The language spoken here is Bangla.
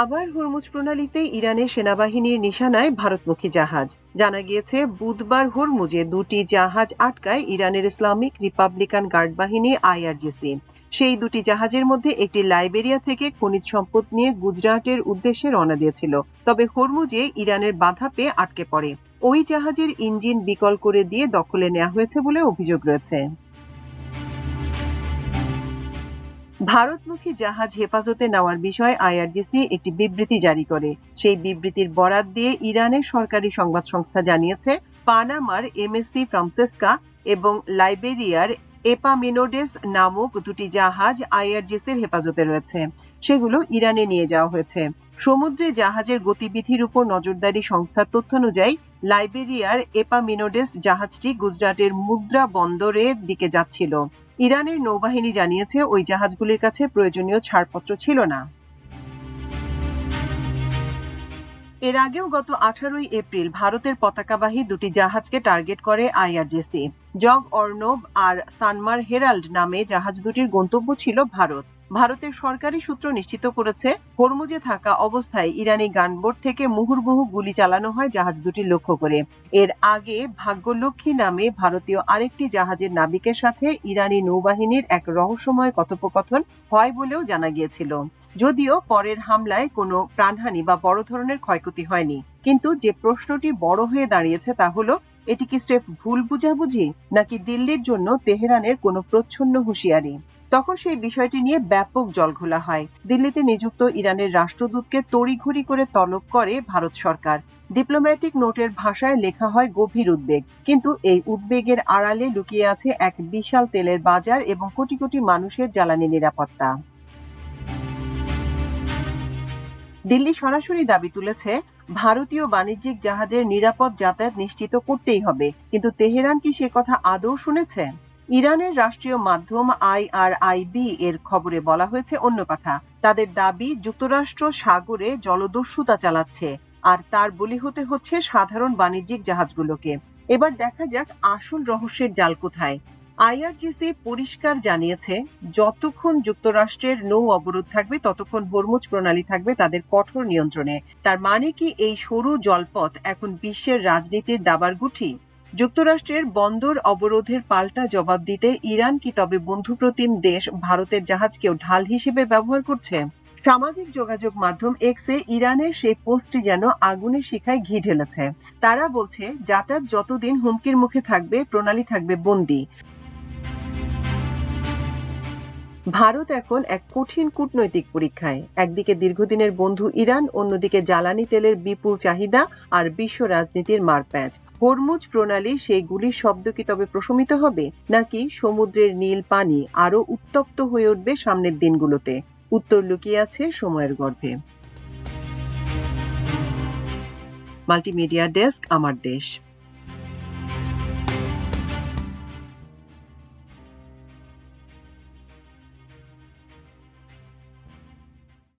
আবার হরমুজ প্রণালীতে ইরানের সেনাবাহিনীর নিশানায় ভারতমুখী জাহাজ। জানা গিয়েছে বুধবার হরমুজে দুটি জাহাজ আটকায় ইরানের ইসলামিক রিপাবলিকান গার্ড বাহিনী আইআরজিসি। সেই দুটি জাহাজের মধ্যে একটি লাইবেরিয়া থেকে খনিজ সম্পদ নিয়ে গুজরাটের উদ্দেশ্যে রওনা দিয়েছিল, তবে হরমুজে ইরানের বাধা পেয়ে আটকে পড়ে। ওই জাহাজের ইঞ্জিন বিকল করে দিয়ে দখলে নেওয়া হয়েছে বলে অভিযোগ রয়েছে। ভারতমুখী জাহাজ হেফাজতে নেওয়ার বিষয়ে আইআরজিসি একটি বিবৃতি জারি করে। সেই বিবৃতির বরাত দিয়ে ইরানের সরকারি সংবাদ সংস্থা জানিয়েছে, পানামার এমএসসি ফ্রান্সেসকা এবং লাইবেরিয়ার এপামিনোডেস নামক দুটি জাহাজ আইআরজিসির হেফাজতে রয়েছে। সেগুলো ইরানে নিয়ে যাওয়া হয়েছে। সমুদ্রে জাহাজের গতিবিধির উপর নজরদারি সংস্থার তথ্য অনুযায়ী লাইবেরিয়ার এপামিনোডেস জাহাজটি গুজরাটের মুদ্রা বন্দরের দিকে যাচ্ছিল। ইরানের নৌবাহিনী জানিয়েছে ওই জাহাজগুলির কাছে প্রয়োজনীয় ছাড়পত্র ছিল না। এর আগেও গত 18 এপ্রিল ভারতের পতাকাবাহী দুটি জাহাজকে টার্গেট করে আইআরজিসি। জগ অর্ণব আর সানমার হেরাল্ড নামে জাহাজ দুটির গন্তব্য ছিল ভারত। ভারতের সরকারি সূত্র নিশ্চিত করেছে, হরমুজে থাকা অবস্থায় ইরানি গানবোট থেকে মুহুর্মুহু গুলি চালানো হয় জাহাজ দুটি লক্ষ্য করে। এর আগে ভাগ্যলক্ষ্মী নামে ভারতীয় আরেকটি জাহাজের নাবিকের সাথে ইরানি নৌবাহিনীর এক রহস্যময় কথোপকথন হয় বলেও জানা গিয়েছিল। যদিও পরের হামলায় কোনো প্রাণহানি বা বড় ধরনের ক্ষয়ক্ষতি হয়নি, কিন্তু যে প্রশ্নটি বড় হয়ে দাঁড়িয়েছে তা হলো, এটি কি স্রেফ ভুল বুঝাবুঝি নাকি দিল্লির জন্য তেহরানের কোনো প্রচ্ছন্ন হুঁশিয়ারি? তখন সেই বিষয়টি নিয়ে ব্যাপক জলঘোলা হয়। দিল্লিতে নিযুক্ত ইরানের রাষ্ট্রদূতকে তড়িঘড়ি করে তলব করে ভারত সরকার। ডিপ্লোম্যাটিক নোটের ভাষায় লেখা হয় গভীর উদ্বেগ, কিন্তু এই উদ্বেগের আড়ালে লুকিয়ে আছে এক বিশাল তেলের বাজার এবং কোটি কোটি মানুষের জ্বালানি নিরাপত্তা। দিল্লি সরাসরি দাবি তুলেছে, ভারতীয় বাণিজ্যিক জাহাজের নিরাপদ যাতায়াত নিশ্চিত করতেই হবে, কিন্তু তেহরান কি সে কথা আদৌ শুনেছে? ইরানের রাষ্ট্রীয় মাধ্যম IRIB এর খবরে বলা হয়েছে অন্য কথা। তাদের দাবি, যুক্তরাষ্ট্র সাগরে জলদস্যুতা চালাচ্ছে, আর তার বলি হতে হচ্ছে সাধারণ বাণিজ্যিক জাহাজগুলোকে। এবার দেখা যাক আসল রহস্যের জাল কোথায়। আইআরজিসি পরিষ্কার জানিয়েছে, যতক্ষণ যুক্তরাষ্ট্রের নৌ অবরোধ থাকবে ততক্ষণ হরমুজ প্রণালী থাকবে তাদের কঠোর নিয়ন্ত্রণে। তার মানে কি এই সরু জলপথ এখন বিশ্বের রাজনীতির দাবার গুঠি? যুক্তরাষ্ট্রের বন্দর অবরোধের পাল্টা জবাব দিতে ইরান কি তবে বন্ধুপ্রতিম দেশ ভারতের জাহাজকেও ঢাল হিসেবে ব্যবহার করছে? সামাজিক যোগাযোগ মাধ্যম এক্সে ইরানের সেই পোস্টটি যেন আগুনের শিখায় ঘি ঢেলেছে। তারা বলছে, যাতায়াত যতদিন হুমকির মুখে থাকবে, প্রণালী থাকবে বন্দী। ভারত এখন এক কঠিন কূটনৈতিক পরীক্ষায়। একদিকে দীর্ঘদিনের বন্ধু ইরান, অন্যদিকে জ্বালানি তেলের বিপুল চাহিদা আর বিশ্ব রাজনীতির মারপ্যাঁচ। হরমুজ প্রণালী সেই গুলির শব্দ কি তবে প্রশমিত হবে, নাকি সমুদ্রের নীল পানি আরো উত্তপ্ত হয়ে উঠবে সামনের দিনগুলোতে? উত্তর লুকিয়ে আছে সময়ের গর্ভে। মাল্টিমিডিয়া ডেস্ক, আমার দেশ।